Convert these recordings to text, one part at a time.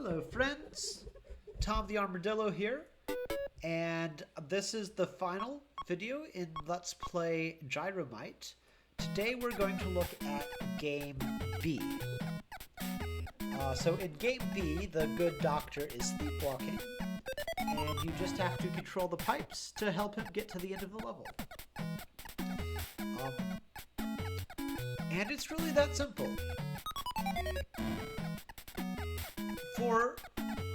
Hello friends, Tom the Armadillo here, and this is the final video in Let's Play Gyromite. Today we're going to look at Game B. So in Game B, the good doctor is sleepwalking, and you just have to control the pipes to help him get to the end of the level. And it's really that simple. For,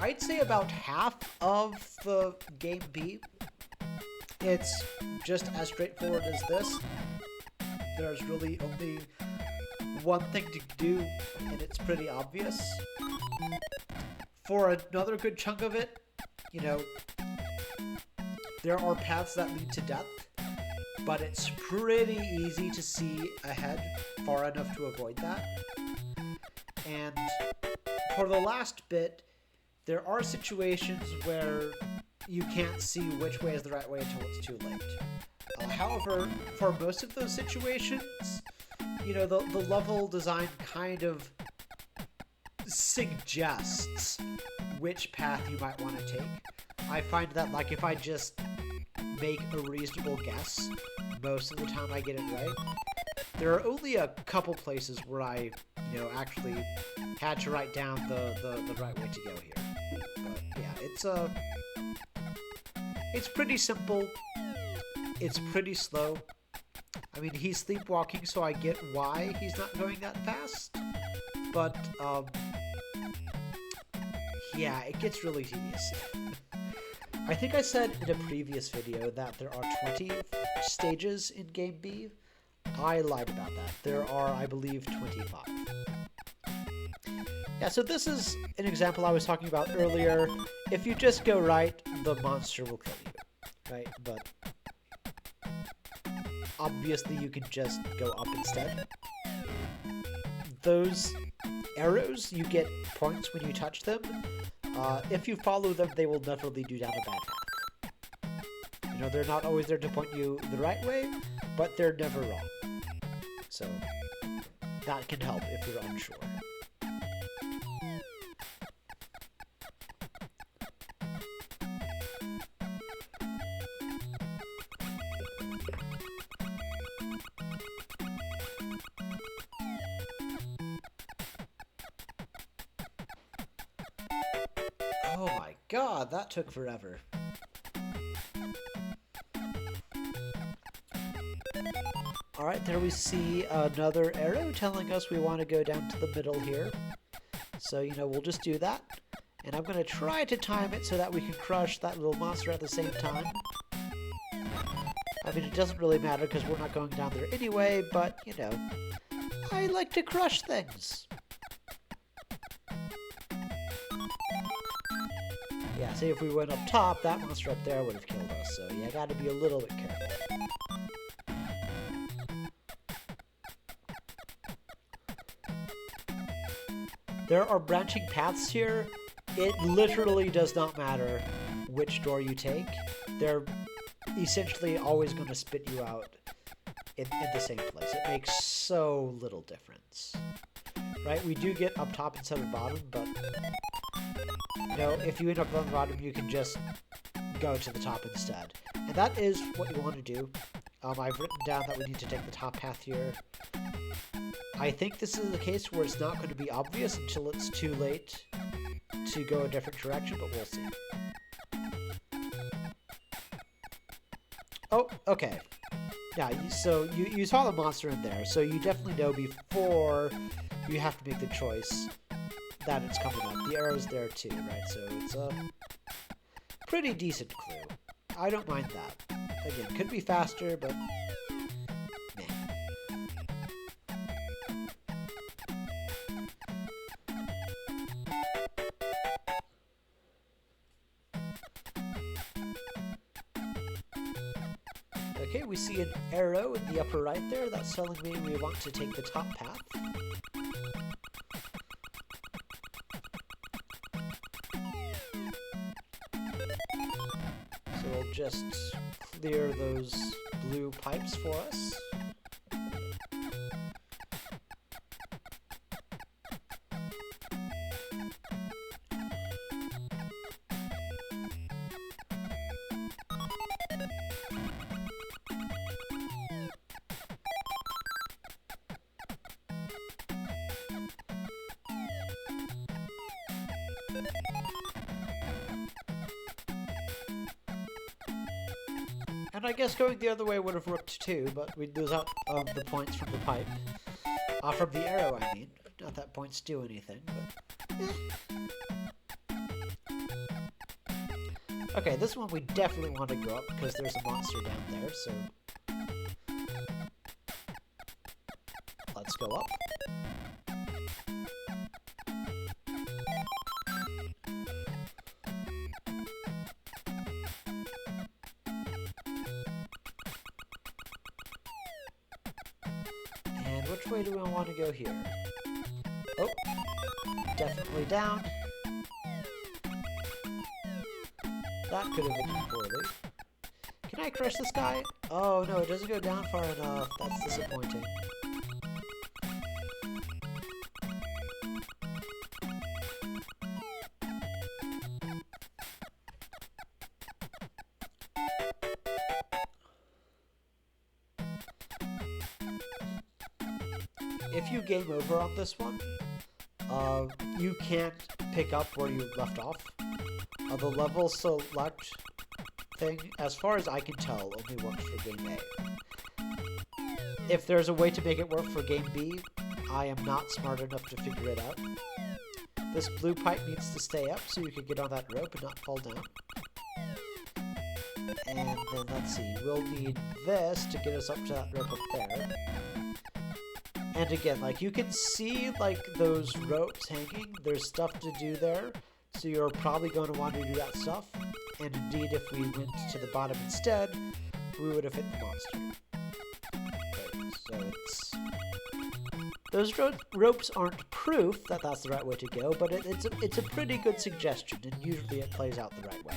I'd say, about half of the Game B, it's just as straightforward as this. There's really only one thing to do, and it's pretty obvious. For another good chunk of it, you know, there are paths that lead to death, but it's pretty easy to see ahead far enough to avoid that. And for the last bit, there are situations where you can't see which way is the right way until it's too late. However, for most of those situations, you know, the level design kind of suggests which path you might want to take. I find that, like, if I just make a reasonable guess, most of the time I get it right. There are only a couple places where I, you know, actually had to write down the right way to go here. But yeah, it's pretty simple. It's pretty slow. I mean, he's sleepwalking, so I get why he's not going that fast. But yeah, it gets really tedious. I think I said in a previous video that there are 20 stages in Game B. I lied about that. There are, I believe, 25. Yeah, so this is an example I was talking about earlier. If you just go right, the monster will kill you, right? But obviously you can just go up instead. Those arrows, you get points when you touch them. If you follow them, they will never lead you down a bad path. You know, they're not always there to point you the right way, but they're never wrong. So that can help if you're unsure. Oh my god, that took forever. Alright, there we see another arrow telling us we want to go down to the middle here. So, you know, we'll just do that. And I'm going to try to time it so that we can crush that little monster at the same time. I mean, it doesn't really matter because we're not going down there anyway, but, you know, I like to crush things. Yeah, see, if we went up top, that monster up there would have killed us. So, yeah, gotta be a little bit careful. There are branching paths here. It literally does not matter which door you take. They're essentially always going to spit you out in the same place. It makes so little difference. Right? We do get up top instead of bottom, but you know, if you end up on the bottom, you can just go to the top instead. And that is what you want to do. I've written down that we need to take the top path here. I think this is the case where it's not going to be obvious until it's too late to go a different direction, but we'll see. Oh, okay. Yeah, so you saw the monster in there, so you definitely know before you have to make the choice that it's coming up. The arrow's there too, right? So it's a pretty decent clue. I don't mind that. Again, could be faster, but meh. Okay, we see an arrow in the upper right there. That's telling me we want to take the top path. So we'll just clear those blue pipes for us. And I guess going the other way would have worked too, but we'd lose out the points from the pipe. From the arrow, I mean. Not that points do anything, but... Okay, this one we definitely want to go up because there's a monster down there, so... Let's go up. And which way do we want to go here? Oh, definitely down. That could have been poorly. Can I crush this guy? Oh no, it doesn't go down far enough. That's disappointing. If you game over on this one, you can't pick up where you left off. The level select thing, as far as I can tell, only works for game A. If there's a way to make it work for game B, I am not smart enough to figure it out. This blue pipe needs to stay up so you can get on that rope and not fall down. And then, let's see, we'll need this to get us up to that rope up there. And again, like, you can see, like, those ropes hanging. There's stuff to do there, so you're probably going to want to do that stuff. And indeed, if we went to the bottom instead, we would have hit the monster. Okay, so it's... Those ropes aren't proof that that's the right way to go, but it's a pretty good suggestion, and usually it plays out the right way.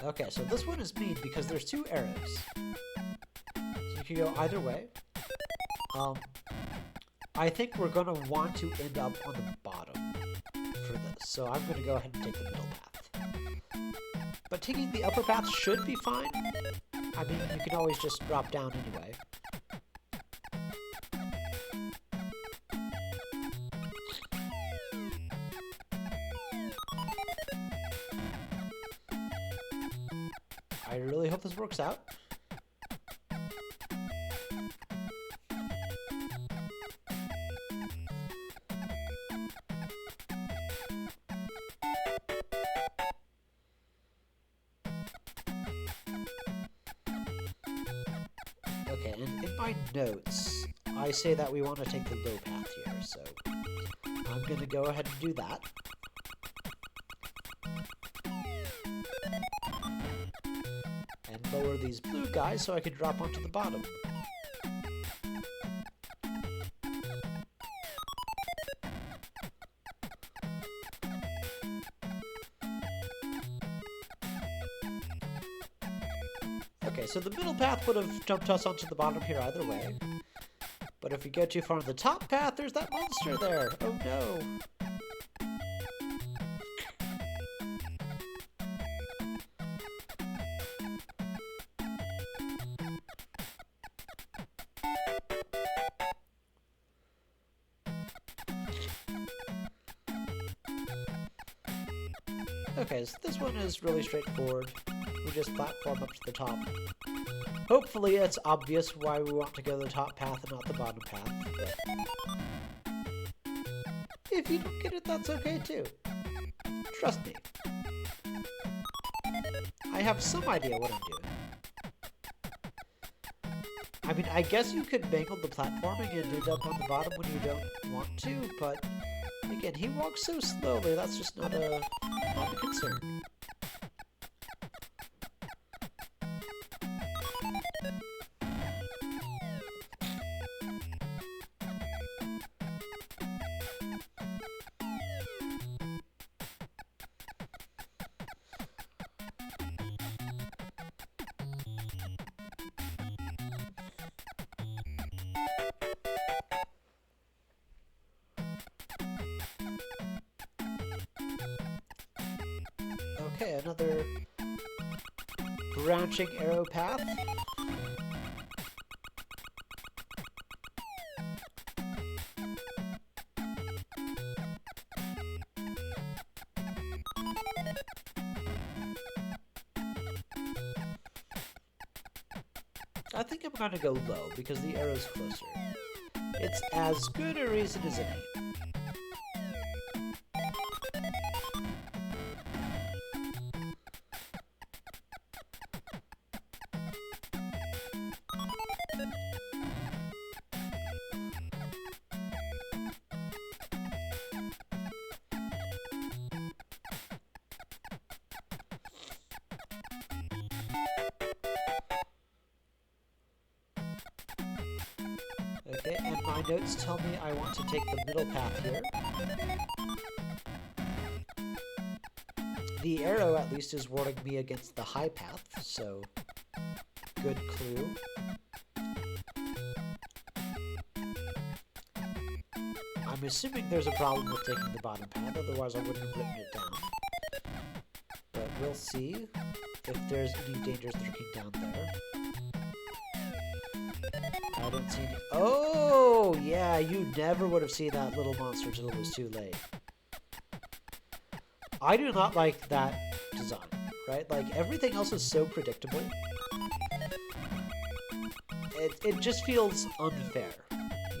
Okay, so this one is mean because there's two arrows. So you can go either way. I think we're going to want to end up on the bottom for this, so I'm going to go ahead and take the middle path. But taking the upper path should be fine. I mean, you can always just drop down anyway. I really hope this works out. Okay, and in my notes, I say that we want to take the low path here, so I'm going to go ahead and do that. And lower these blue guys so I can drop onto the bottom. Okay, so the middle path would have jumped us onto the bottom here either way. But if we go too far on the top path, there's that monster there! Oh no! Okay, so this one is really straightforward. We just platform up to the top. Hopefully it's obvious why we want to go the top path and not the bottom path, but if you don't get it, that's okay too. Trust me. I have some idea what I'm doing. I mean, I guess you could mangle the platforming and end up on the bottom when you don't want to, but again, he walks so slowly, that's just not a concern. Okay, another branching arrow path. I think I'm gonna go low because the arrow's closer. It's as good a reason as any. Okay, and my notes tell me I want to take the middle path here. The arrow, at least, is warning me against the high path, so good clue. I'm assuming there's a problem with taking the bottom path, otherwise I wouldn't have written it down. But we'll see if there's any dangers lurking down there. I don't see any. Oh, yeah, you never would have seen that little monster until it was too late. I do not like that design, right? Like, everything else is so predictable. It just feels unfair,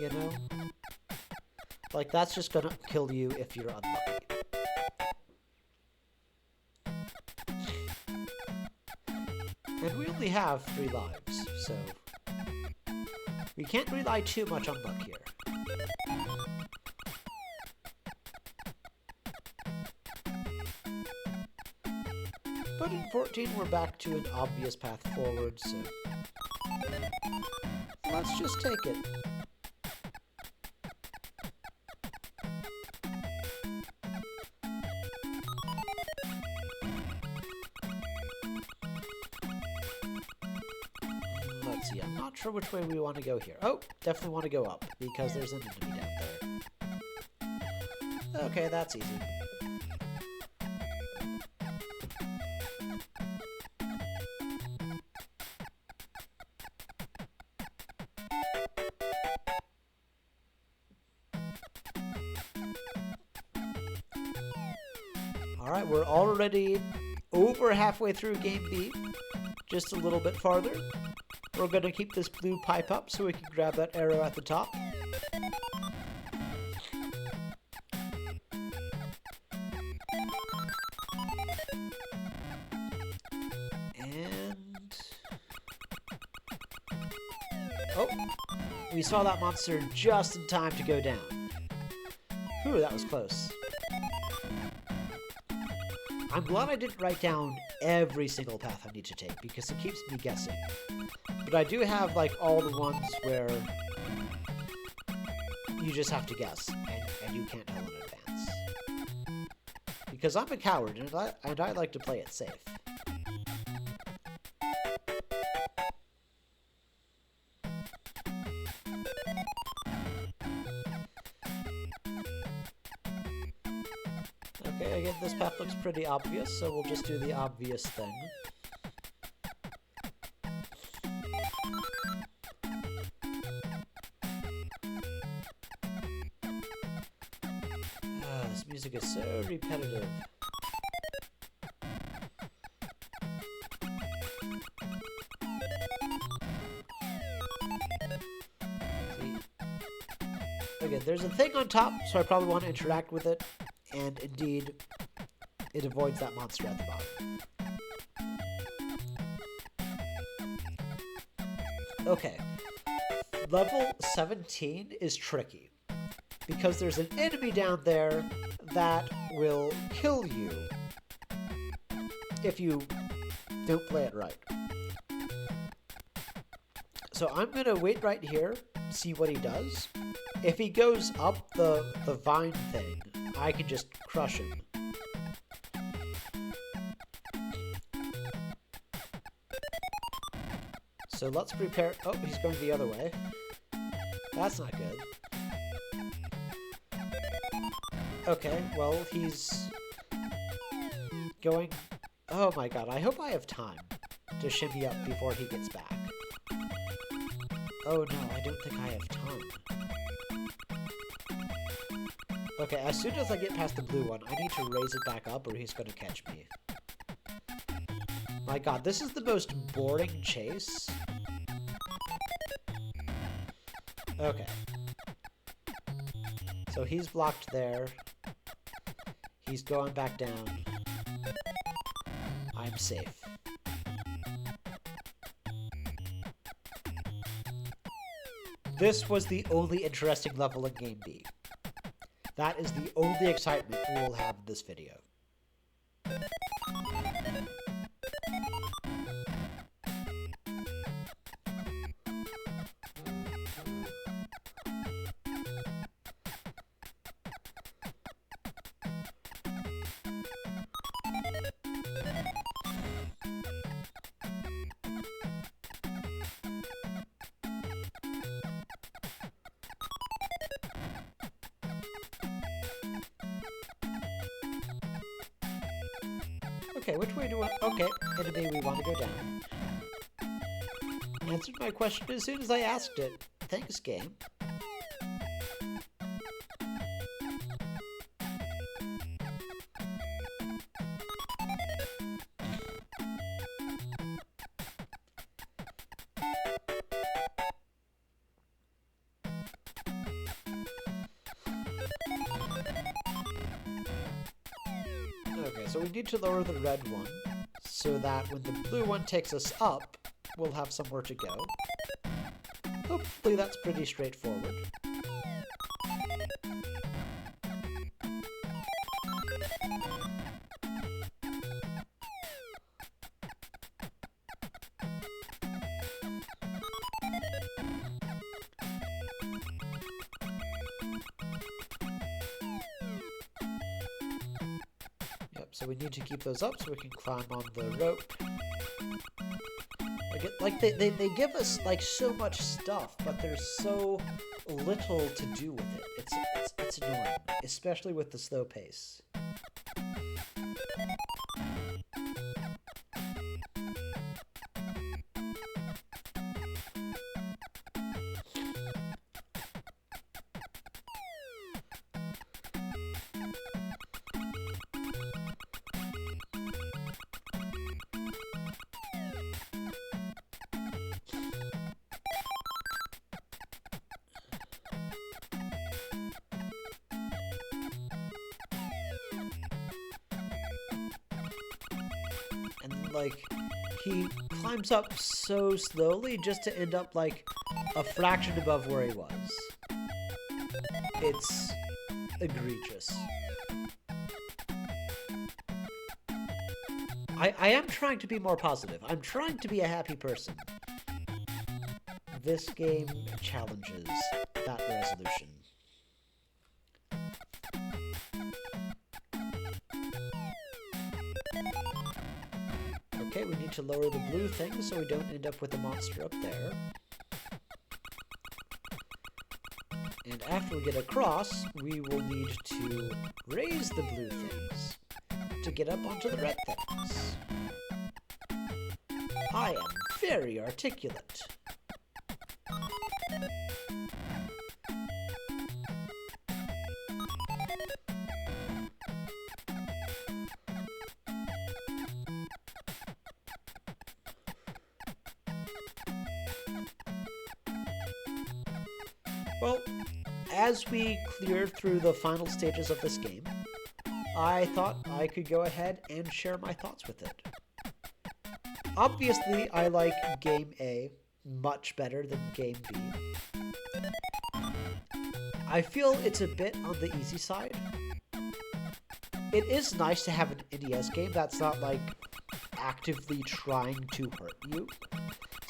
you know? Like, that's just gonna kill you if you're unlucky. And we only have 3 lives, so we can't rely too much on luck here. But in 14, we're back to an obvious path forward, so let's just take it. Let's see, I'm not sure which way we want to go here. Oh, definitely want to go up, because there's an enemy down there. Okay, that's easy. Alright, we're already over halfway through Game B. Just a little bit farther. We're going to keep this blue pipe up so we can grab that arrow at the top. And... oh! We saw that monster just in time to go down. Whew, that was close. I'm glad I didn't write down every single path I need to take, because it keeps me guessing. But I do have, like, all the ones where you just have to guess, and you can't tell in advance. Because I'm a coward, and I like to play it safe. Okay, again, this path looks pretty obvious, so we'll just do the obvious thing. This music is so repetitive. See? Okay, there's a thing on top, so I probably want to interact with it. And indeed, it avoids that monster at the bottom. Okay. Level 17 is tricky. Because there's an enemy down there that will kill you if you don't play it right. So I'm going to wait right here, see what he does. If he goes up the vine thing, I can just crush him. So let's prepare... oh, he's going the other way. That's not good. Okay, well, he's going... oh my god, I hope I have time. to shimmy up before he gets back. Oh no, I don't think I have time. Okay, as soon as I get past the blue one, I need to raise it back up or he's going to catch me. My god, this is the most boring chase. Okay. So he's blocked there. He's going back down. I'm safe. This was the only interesting level in Game B. That is the only excitement we will have in this video. Okay, which way do I... Okay, enemy, we want to go down. Answered my question as soon as I asked it. Thanks, game. Okay, so we need to lower the red one, so that when the blue one takes us up, we'll have somewhere to go. Hopefully that's pretty straightforward. So we need to keep those up so we can climb on the rope. They give us like so much stuff, but there's so little to do with it. It's annoying, especially with the slow pace. Like, he climbs up so slowly just to end up, like, a fraction above where he was. It's egregious. I am trying to be more positive. I'm trying to be a happy person. This game challenges that resolution. Okay, we need to lower the blue thing so we don't end up with a monster up there. And after we get across, we will need to raise the blue things to get up onto the red things. I am very articulate. Well, as we clear through the final stages of this game, I thought I could go ahead and share my thoughts with it. Obviously, I like Game A much better than Game B. I feel it's a bit on the easy side. It is nice to have an NES game that's not, like, actively trying to hurt you.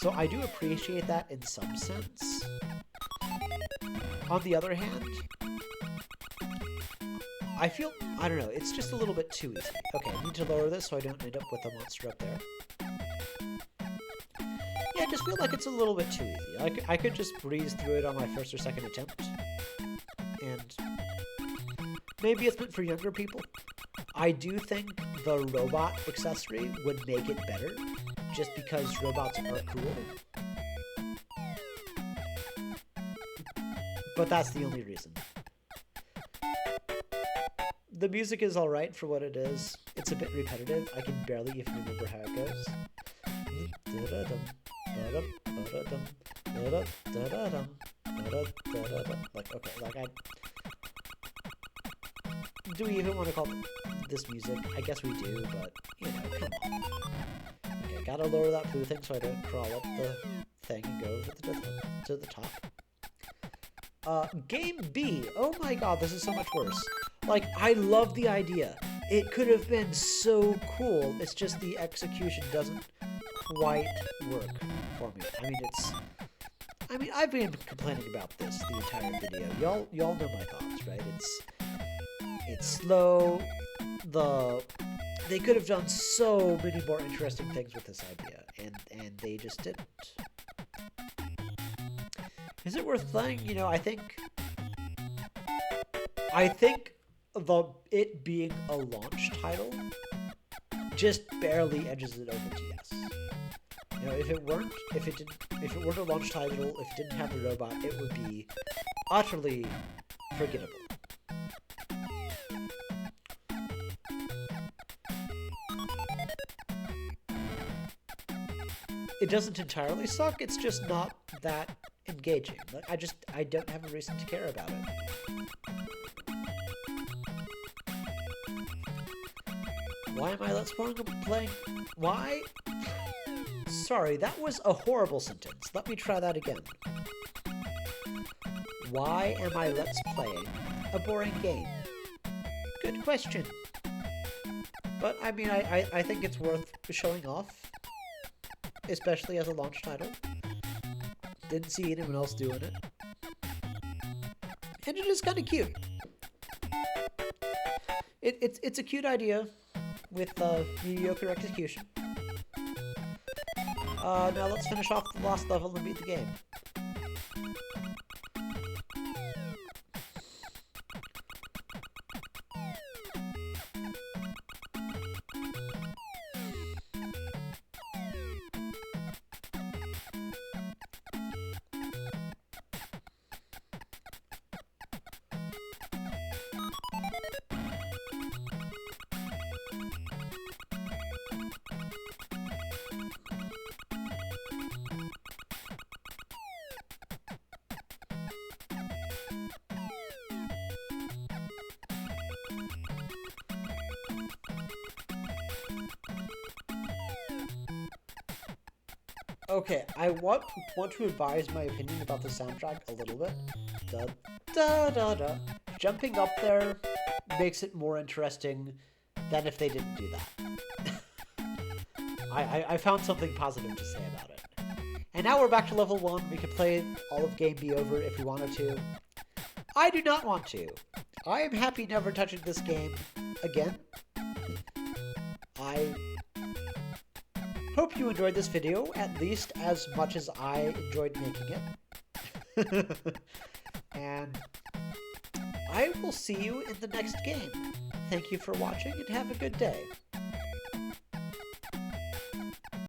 So I do appreciate that in some sense. On the other hand, I don't know, it's just a little bit too easy. Okay, I need to lower this so I don't end up with a monster up there. Yeah, I just feel like it's a little bit too easy. I could just breeze through it on my first or second attempt. And maybe it's meant for younger people. I do think the robot accessory would make it better. just because robots are cool. But that's the only reason. The music is alright for what it is. It's a bit repetitive. I can barely even remember how it goes. Like, okay, like do we even want to call this music? I guess we do, but, you know, come on. Okay, gotta lower that blue thing so I don't crawl up the thing and go to the top. Game B. Oh my god, this is so much worse. Like, I love the idea. It could have been so cool. It's just the execution doesn't quite work for me. I mean, I've been complaining about this the entire video. Y'all know my thoughts, right? It's slow. They could have done so many more interesting things with this idea, and they just didn't. Is it worth playing? You know, I think it being a launch title just barely edges it over to yes. You know, if it weren't a launch title, if it didn't have the robot, it would be utterly forgettable. It doesn't entirely suck, it's just not that engaging. Like, I don't have a reason to care about it. Why am I let's playing? Why? Sorry, that was a horrible sentence. Let me try that again. Why am I let's playing a boring game? Good question. But I mean, I think it's worth showing off, especially as a launch title. Didn't see anyone else doing it. And it is kind of cute. It's a cute idea with mediocre execution. Now let's finish off the last level and beat the game. Okay, I want to advise my opinion about the soundtrack a little bit. Da da da da. Jumping up there makes it more interesting than if they didn't do that. I found something positive to say about it. And now we're back to level 1. We can play all of game B over if we wanted to. I do not want to. I am happy never touching this game again. I hope you enjoyed this video, at least as much as I enjoyed making it. And I will see you in the next game. Thank you for watching and have a good day.